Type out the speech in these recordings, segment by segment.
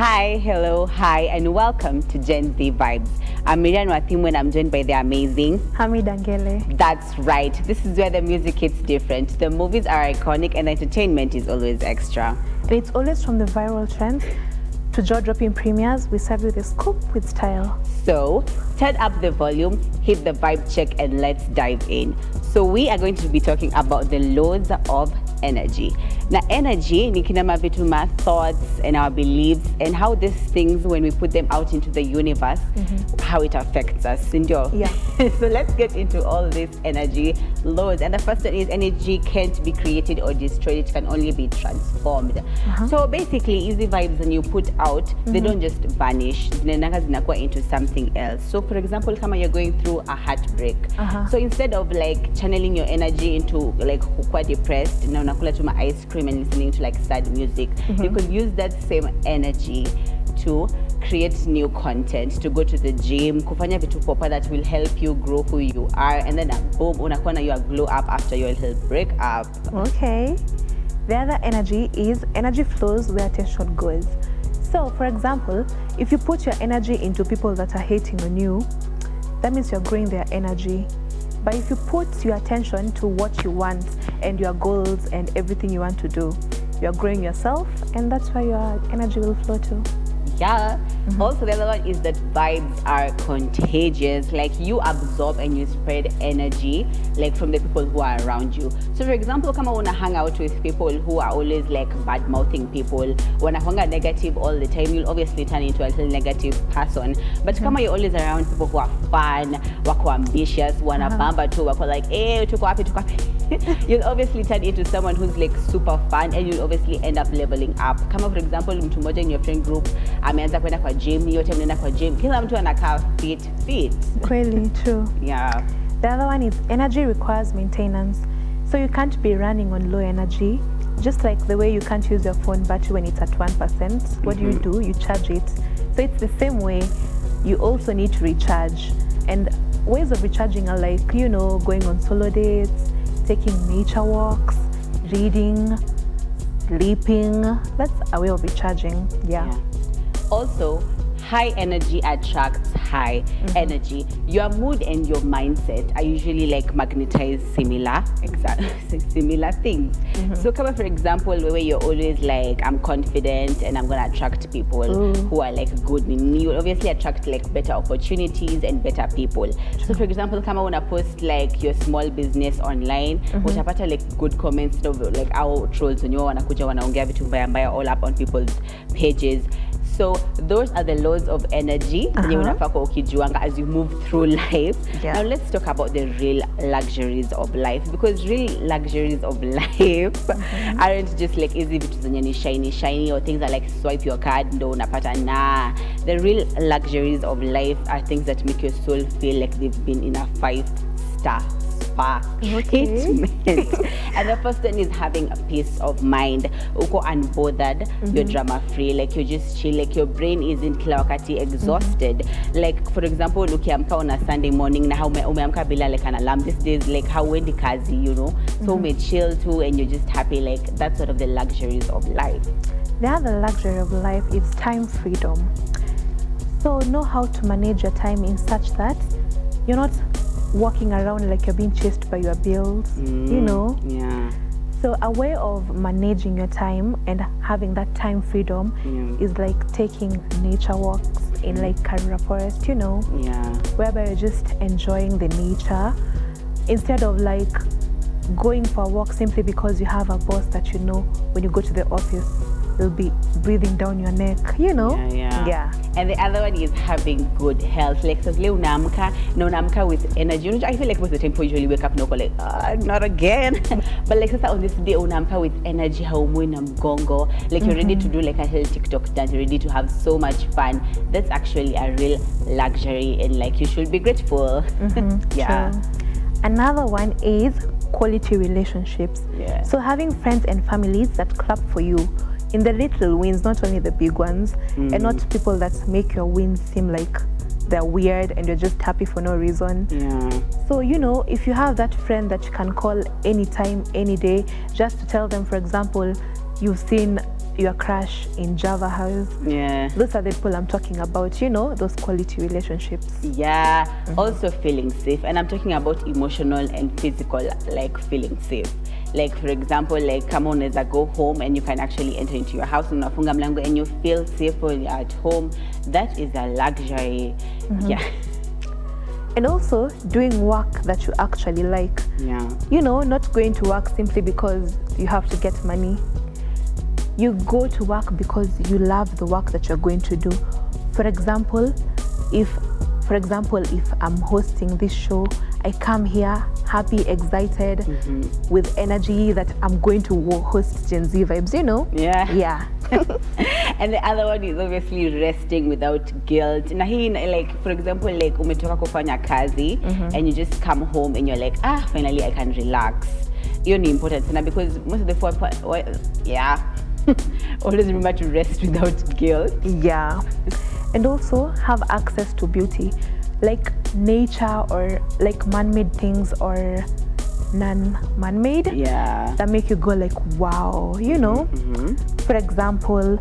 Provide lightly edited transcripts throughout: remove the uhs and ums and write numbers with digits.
Hi, hello, hi, and welcome to Gen Z Vibes. I'm Maryann and I'm joined by the amazing Hamid Angele. That's right. This is where the music hits different. The movies are iconic and the entertainment is always extra. And it's always from the viral trends to jaw-dropping premieres. We serve you the scoop with style. So, turn up the volume, hit the vibe check, and let's dive in. So, we are going to be talking about the laws of energy. Now, energy ni kinama vitu ma thoughts and our beliefs and how these things, when we put them out into the universe, how it affects us. Yeah. So let's get into all these energy laws. And the first one is energy can't be created or destroyed. It can only be transformed. So basically, easy vibes when you put out, they don't just vanish. Zinakuwa into something else. So for example, kama you're going through a heartbreak. So instead of like channeling your energy into like quite depressed, na unakula tuma ice cream and listening to like sad music, you could use that same energy to create new content, to go to the gym, kufanya vitu popa that will help you grow who you are, and then boom, unakuwa na your glow up after your little break up. Okay. The other energy is energy flows where attention goes. So, for example, if you put your energy into people that are hating on you, that means you're growing their energy. But if you put your attention to what you want and your goals and everything you want to do, you're growing yourself, and that's where your energy will flow to. Yeah. Also, the other one is that vibes are contagious. Like you absorb and you spread energy, like from the people who are around you. So, for example, kama wanna hang out with people who are always like bad mouthing people, wanna hanga negative all the time, you'll obviously turn into a little negative person. But kama you're always around people who are fun, wako ambitious, wanna bamba too, wako like, eh, tuko happy. You'll obviously turn into someone who's like super fun, and you'll obviously end up leveling up. Kama for example, mtu mmoja in your friend group ameanza kwenda kwa gym, yote mnaenda kwa gym, kila mtu anakaa fit. Really true. Yeah. The other one is energy requires maintenance. So you can't be running on low energy. Just like the way you can't use your phone battery when it's at 1%. What do? You charge it. So it's the same way. You also need to recharge. And ways of recharging are like, going on solo dates, taking nature walks, reading, sleeping. That's a way of recharging. Yeah. Also, high energy attracts high energy. Your mood and your mindset are usually like magnetize similar things. So come for example, where you're always like, I'm confident and I'm gonna attract people who are like good. You obviously attract like better opportunities and better people. So for example, kama una post like your small business online, utapata like good comments of like our trolls wenyewe wanakuja wanaongea vitu mbaya all up on people's pages. So those are the laws of energy as you move through life. Now let's talk about the real luxuries of life, because real luxuries of life aren't just like easy vitu zenye ni shiny or things that like swipe your card ndo unapata. Nah, the real luxuries of life are things that make your soul feel like they've been in a 5-star spa treatment. And the first one is having a peace of mind. Uko unbothered, you're drama free, like you're just chill, like your brain isn't kila wakati exhausted. Like for example, ukiamka on a Sunday morning na umeamka bila like an alarm. These days like how wendi kazi, so ume chill too and you're just happy. Like that's sort of the luxuries of life. The other luxury of life is time freedom. So know how to manage your time in such that you're not walking around like you're being chased by your bills, Yeah. So a way of managing your time and having that time freedom is like taking nature walks in like Karura Forest, whereby you're just enjoying the nature instead of like going for a walk simply because you have a boss that when you go to the office will be breathing down your neck, Yeah. And the other one is having good health. Like, so unaamka with energy. I feel like most of the time people usually wake up and go like, not again. But like, on this day, unaamka with energy, haumwi na mgongo. Like, you're ready to do like a whole TikTok dance. You're ready to have so much fun. That's actually a real luxury, and like, you should be grateful. Yeah. True. Another one is quality relationships. Yeah. So having friends and families that clap for you in the little wins, not only the big ones, and not people that make your wins seem like they're weird and you're just happy for no reason. So if you have that friend that you can call anytime, any day, just to tell them, for example, you've seen your crush in Java House. Yeah. Those are the people I'm talking about, you know, those quality relationships. Yeah. Also feeling safe. And I'm talking about emotional and physical, like feeling safe. Like for example, like come on, as I go home and you can actually enter into your house and you feel safe when you're at home. That is a luxury. Yeah. And also doing work that you actually like. Yeah. You know, not going to work simply because you have to get money. You go to work because you love the work that you're going to do. For example, if I'm hosting this show, I come here happy, excited, with energy that I'm going to host Gen Z Vibes, you know? Yeah. Yeah. And the other one is obviously resting without guilt. Na hii, like for example, like umetoka kufanya kazi and you just come home and you're like, finally I can relax. Hiyo ni important sana because most of the always remember to rest without guilt. Yeah. And also have access to beauty, like nature or like man-made things or non-man-made, that make you go like, wow, you know. For example,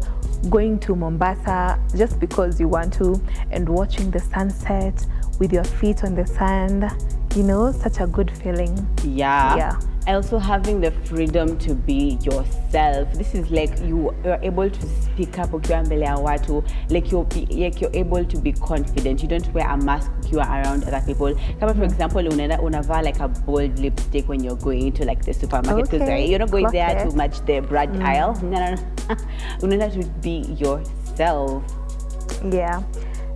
going to Mombasa just because you want to and watching the sunset with your feet on the sand, you know, such a good feeling. Yeah. Also having the freedom to be yourself. This is like you are able to speak up ukiwa mbele ya watu, like you're able to be confident. You don't wear a mask ukiwa around other people. Kama for example, unavaa like a bold lipstick when you're going to like the supermarket because you're not going there to match the brand aisle. No. Unaenda to be yourself. Yeah.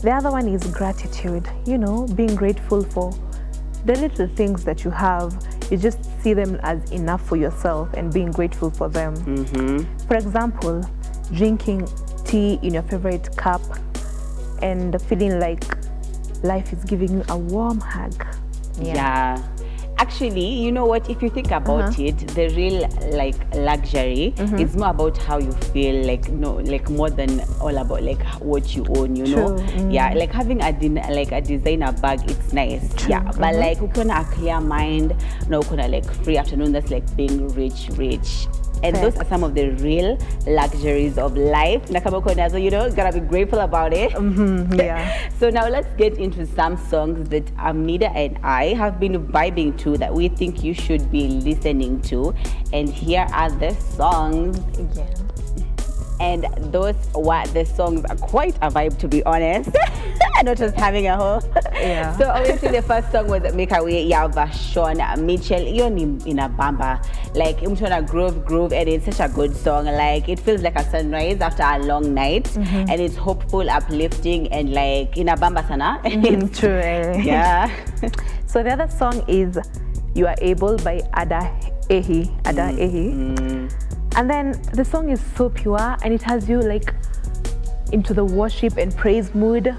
The other one is gratitude. You know, being grateful for the little things that you have. You just see them as enough for yourself and being grateful for them. For example, drinking tea in your favorite cup and feeling like life is giving you a warm hug. Yeah. Actually, you know what, if you think about it, the real like luxury is more about how you feel, like like more than all about like what you own, you know. Yeah, like having a designer bag, it's nice. Yeah, but like ukiona a clear mind, ukiona like free afternoon, that's like being rich. And those are some of the real luxuries of life. So, you know, gotta be grateful about it. Yeah. So now let's get into some songs that Amnida and I have been vibing to that we think you should be listening to. And here are the songs. Yeah. And the songs are quite a vibe, to be honest. Not just having a whole. Yeah. So obviously the first song was Make a Way ya Vashon Mitchell. Iyo ni inabamba. Like mtu na groove, and it's such a good song. Like it feels like a sunrise after a long night, and it's hopeful, uplifting, and like inabamba sana. True. Yeah. So the other song is You Are Able by Ada Ehi. And then the song is so pure and it has you like into the worship and praise mood.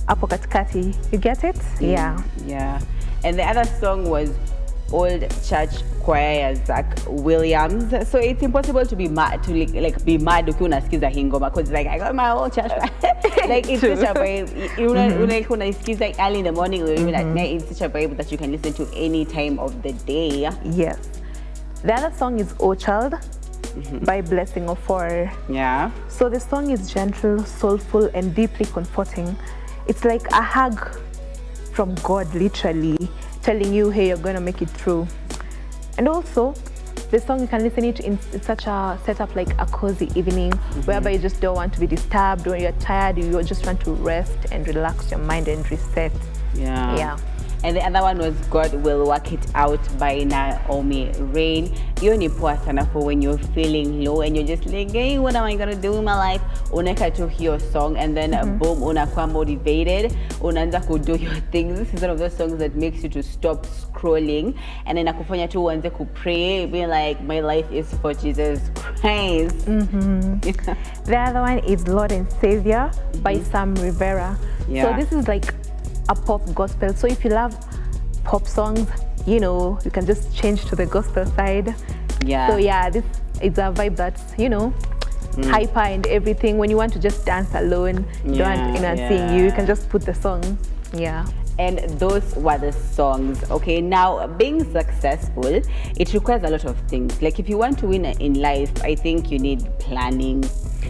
Apo katikati. You get it? Yeah. And the other song was Old Church Choir, Zach Williams. So it's impossible to be mad be mad ukiwa unasikiza hii ngoma because like I got my old church. Like it's such a vibe. Unasikiza early in the morning or even at night. It's such a vibe that you can listen to any time of the day. Yes. The other song is Oh Child by Blessing of Four. Yeah. So the song is gentle, soulful, and deeply comforting. It's like a hug from God, literally, telling you, hey, you're gonna make it through. And also, the song, you can listen it in such a setup like a cozy evening, whereby you just don't want to be disturbed. When you're tired, you just want to rest and relax your mind and reset. Yeah. And the other one was God Will Work It Out by Naomi Rain. Hiyo ni poa sana for when you're feeling low and you're just like, hey, what am I gonna do in my life? Unaweka to your song and then boom, unakuwa motivated, unaanza do your things. This is one of those songs that makes you to stop scrolling and then nakufanya tu uanze ku pray, being like, my life is for Jesus Christ. The other one is Lord and Savior by Sam Rivera. So this is like a pop gospel. So if you love pop songs, you know, you can just change to the gospel side. So this is a vibe that's, you know, hyper and everything. When you want to just dance alone, you don't want anyone seeing you, you can just put the song. And those were the songs. Okay, now being successful, it requires a lot of things. Like if you want to win in life, I think you need planning,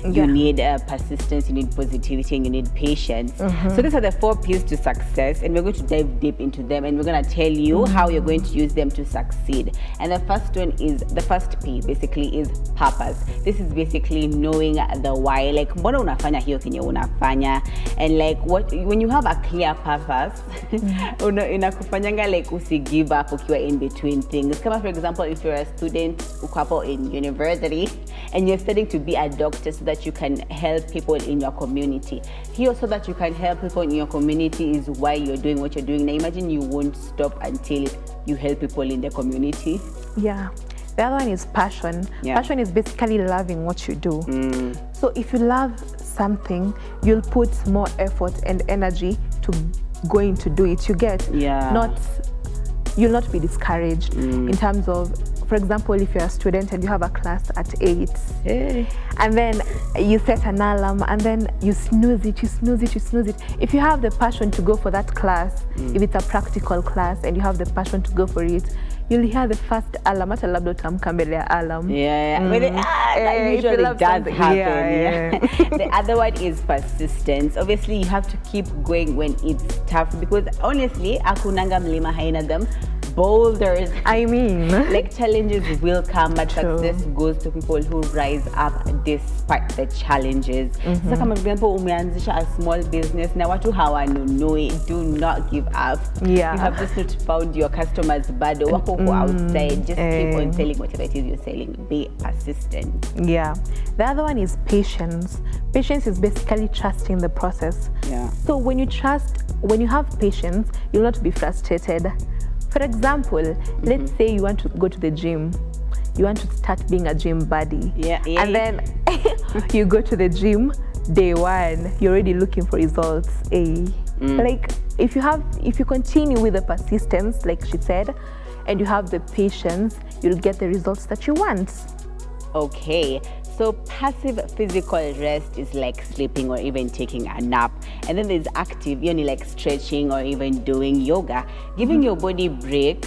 you need persistence, you need positivity, and you need patience. So these are the 4 P's to success, and we're going to dive deep into them, and we're going to tell you how you're going to use them to succeed. And the first one is, the first P basically is purpose. This is basically knowing the why, like mbona unafanya hiyo kenye unafanya, and like what, when you have a clear purpose, inakufanyanga like usi give up ukiwa in between things. Kama for example, if you're a student uko hapo in university and you're studying to be a doctor so that you can help people in your community. Here, so that you can help people in your community is why you're doing what you're doing. Now imagine you won't stop until you help people in the community. Yeah. The other one is passion. Yeah. Passion is basically loving what you do. So if you love something, you'll put more effort and energy to going to do it. You get you'll not be discouraged in terms of, for example, if you're a student and you have a class at 8, and then you set an alarm and then you snooze it. If you have the passion to go for that class, if it's a practical class and you have the passion to go for it, you'll hear the first alarm. At a lab utamka mbele ya alarm. That usually does happen. The other one is persistence. Obviously, you have to keep going when it's tough, because honestly, akunanga mlima haina them. Boulders, I mean, like challenges will come, but success goes to people who rise up despite the challenges. So kama example, umeanzisha a small business na watu hawanunui, do not give up. You have just not found your customers bado, wako outside, just keep on selling whatever it is you're selling. Be persistent. The other one is patience. Patience is basically trusting the process. So when you have patience, you'll not be frustrated. For example, let's say you want to go to the gym. You want to start being a gym buddy. And then you go to the gym, day 1, you're already looking for results. Like if you continue with the persistence, like she said, and you have the patience, you'll get the results that you want. Okay. So passive physical rest is like sleeping or even taking a nap. And then there's active, like stretching or even doing yoga, giving your body break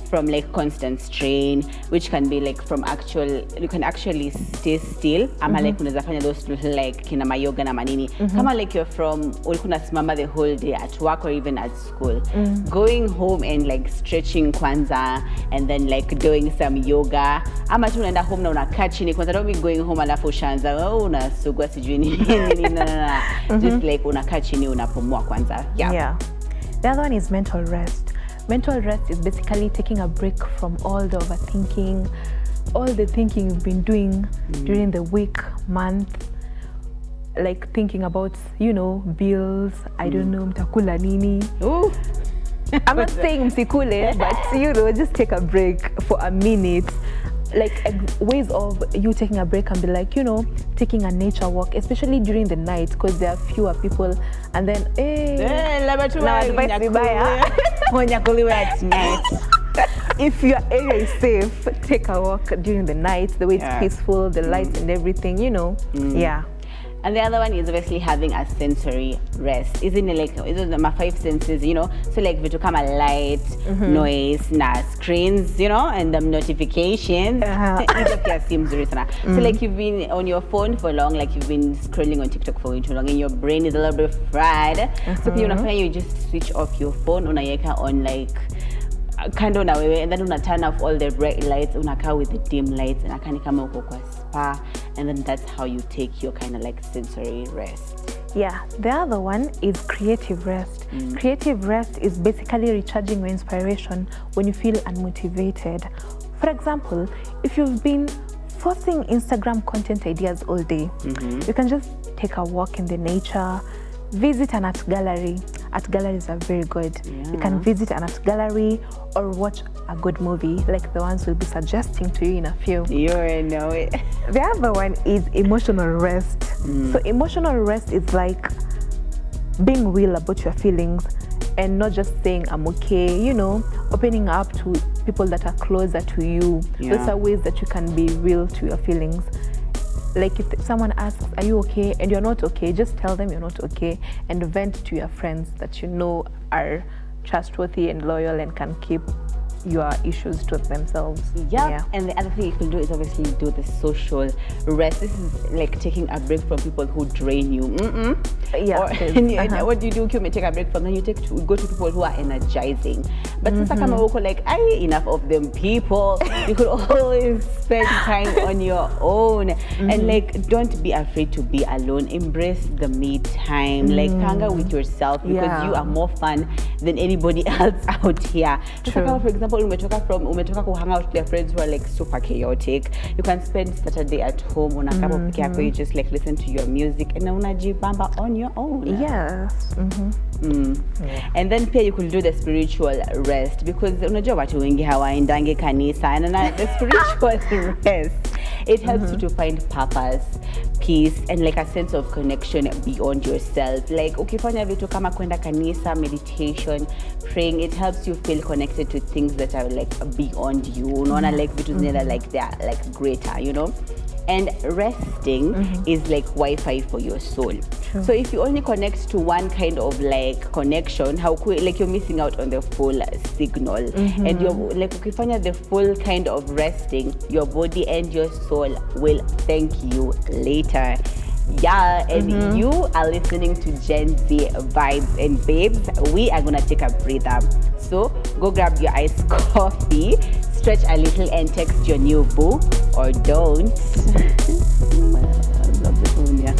from like constant strain, which can be like from you can actually stay still. Ama like unaweza fanya those like kina mayoga na manini. Kama like you're from ulikuwa simama the whole day at work or even at school. Going home and like stretching kwanza and then like doing some yoga. Ama tu unaenda home na unakaa chini kwanza, don't be going home alafu ushaanza unasugua sijui nini. No. Just like unakaa chini unapumua kwanza. The other one is mental rest. Mental rest is basically taking a break from all the overthinking, all the thinking you've been doing during the week, month, like thinking about, bills, I don't know, mtakula nini. I'm not saying msikule, but, just take a break for a minute. Like ways of you taking a break and be like, taking a nature walk, especially during the night, because there are fewer people, and then if your area is safe, take a walk during the night, the way it's peaceful, the lights and everything, And the other one is obviously having a sensory rest. Isn't it like my 5 senses, So like vitu kama light, noise, screens, and notifications. So like you've been on your phone for long, like you've been scrolling on TikTok for too long, and your brain is a little bit fried. So you just switch off your phone, unaiweka on like kando na wewe, and then una turn off all the bright lights, unakaa with the dim lights, and akani kama uko kwa spa, and then that's how you take your kind of like sensory rest. The other one is creative rest. Creative rest is basically recharging your inspiration when you feel unmotivated. For example, if you've been forcing Instagram content ideas all day, you can just take a walk in the nature, visit an art gallery. Art galleries are very good. You can visit an art gallery or watch a good movie, like the ones we'll be suggesting to you in a few. You already know it. The other one is emotional rest. So emotional rest is like being real about your feelings and not just saying I'm okay, opening up to people that are closer to you. Those are ways that you can be real to your feelings. Like if someone asks, are you okay? And you're not okay, just tell them you're not okay and vent to your friends that are trustworthy and loyal and can keep your issues to themselves. Yeah. And the other thing you can do is obviously do the social rest. This is like taking a break from people who drain you. What do you do? You may take a break from them. You go to people who are energizing. But since I come like, enough of them people. You could always spend time on your own. And like, don't be afraid to be alone. Embrace the me time. Like, hang out with yourself because you are more fun than anybody else out here. True. For example, umetoka ku hang out with your friends who are like super chaotic. You can spend Saturday at home on a cup of coffee, you just like listen to your music and unajibamba on your own. Yes. And then pia you could do the spiritual rest because unajua watu wengi hawaendangi kanisa and the spiritual rest, it helps you to find purpose, peace, and like a sense of connection beyond yourself. Like ukifanya vitu kama kwenda kanisa, meditation, praying, it helps you feel connected to things that are like beyond you. Unaona like vitu zingine like they are like greater, you know. And resting is like Wi-Fi for your soul. True. So if you only connect to one kind of like connection, like you're missing out on the full signal. And you're like ukifanya the full kind of resting, your body and your soul will thank you later. Yeah, and you are listening to Gen Z Vibes and Babes. We are gonna take a breather. So go grab your iced coffee, stretch a little and text your new boo, or don't. I love the phone, yeah.